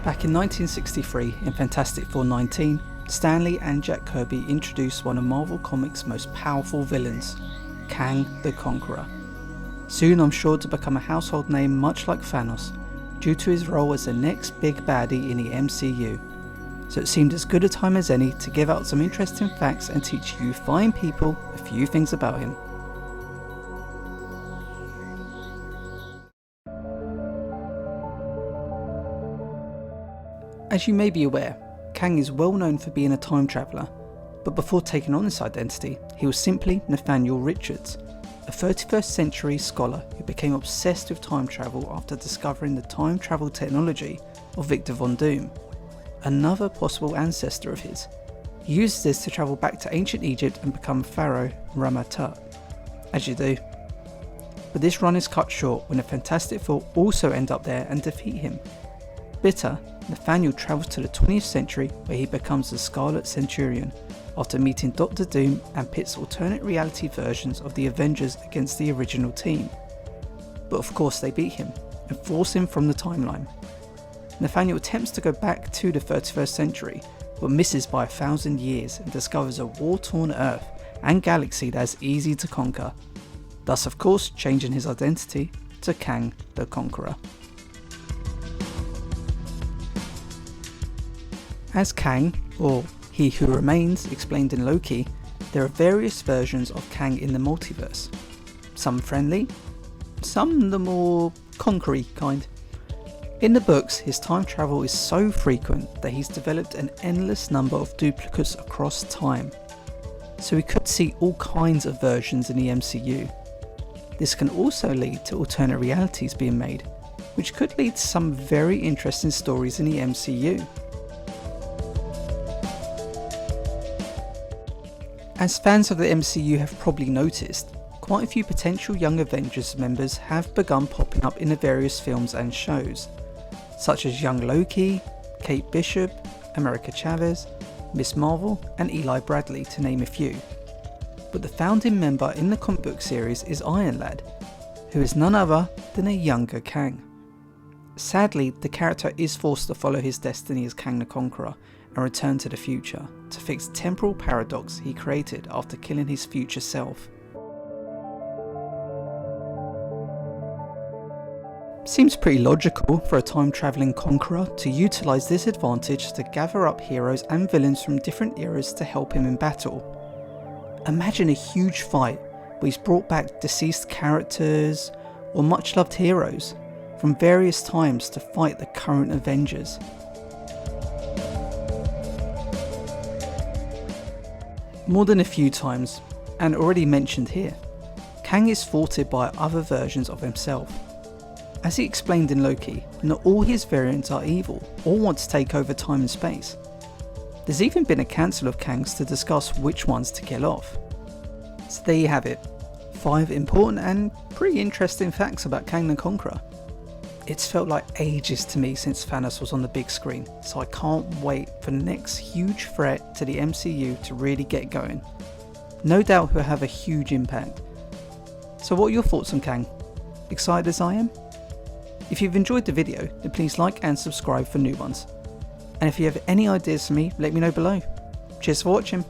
Back in 1963, in Fantastic Four 19, Stan Lee and Jack Kirby introduced one of Marvel Comics' most powerful villains, Kang the Conqueror. Soon I'm sure to become a household name much like Thanos, due to his role as the next big baddie in the MCU. So it seemed as good a time as any to give out some interesting facts and teach you fine people a few things about him. As you may be aware, Kang is well known for being a time traveller, but before taking on this identity, he was simply Nathaniel Richards, a 31st century scholar who became obsessed with time travel after discovering the time travel technology of Victor Von Doom, another possible ancestor of his. He uses this to travel back to ancient Egypt and become Pharaoh Rama-Tut, as you do. But this run is cut short when the Fantastic Four also end up there and defeat him. Bitter, Nathaniel travels to the 20th century where he becomes the Scarlet Centurion after meeting Dr. Doom and pits alternate reality versions of the Avengers against the original team. But of course they beat him and force him from the timeline. Nathaniel attempts to go back to the 31st century but misses by 1,000 years and discovers a war-torn Earth and galaxy that is easy to conquer, thus of course changing his identity to Kang the Conqueror. As Kang, or He Who Remains, explained in Loki, there are various versions of Kang in the multiverse. Some friendly, some the more conquery kind. In the books, his time travel is so frequent that he's developed an endless number of duplicates across time. So we could see all kinds of versions in the MCU. This can also lead to alternate realities being made, which could lead to some very interesting stories in the MCU. As fans of the MCU have probably noticed, quite a few potential young Avengers members have begun popping up in the various films and shows, such as young Loki, Kate Bishop, America Chavez, Miss Marvel and Eli Bradley, to name a few. But the founding member in the comic book series is Iron Lad, who is none other than a younger Kang. Sadly, the character is forced to follow his destiny as Kang the Conqueror and return to the future to fix the temporal paradox he created after killing his future self. Seems pretty logical for a time-travelling conqueror to utilise this advantage to gather up heroes and villains from different eras to help him in battle. Imagine a huge fight where he's brought back deceased characters or much-loved heroes from various times to fight the current Avengers. More than a few times, and already mentioned here, Kang is thwarted by other versions of himself. As he explained in Loki, not all his variants are evil or want to take over time and space. There's even been a council of Kangs to discuss which ones to kill off. So there you have it, 5 important and pretty interesting facts about Kang the Conqueror. It's felt like ages to me since Thanos was on the big screen, so I can't wait for the next huge threat to the MCU to really get going. No doubt he'll have a huge impact. So what are your thoughts on Kang? Excited as I am? If you've enjoyed the video, then please like and subscribe for new ones. And if you have any ideas for me, let me know below. Cheers for watching.